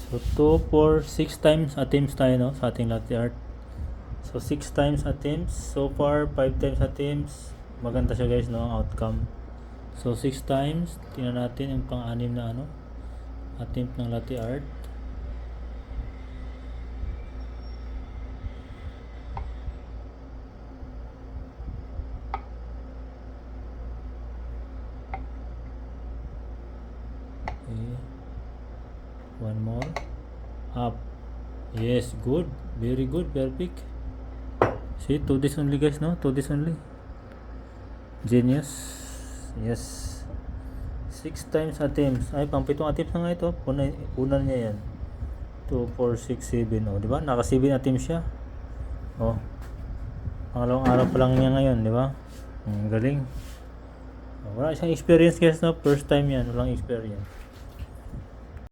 So 2, 4, 6 times attempts tayo, no, sa ating latte art. So 6 times attempts. So far 5 times attempts. Maganda siya guys, no, ang outcome. So 6 times. Tingnan natin yung pang-anim na ano, attempt ng latte art. Okay. One more. Up. Yes, good. Very good. Perfect. See, 2 days only guys, no? 2 days only. Genius. Yes. 6 times attempts. Ay, pang 7 attempts na nga ito. Una niya yan. 2, 4, 6, 7. O, diba? Naka 7 attempts siya. O. Pangalawang araw pa lang niya ngayon, diba? Galing. Wala siyang experience guys, no? First time yan. Walang experience.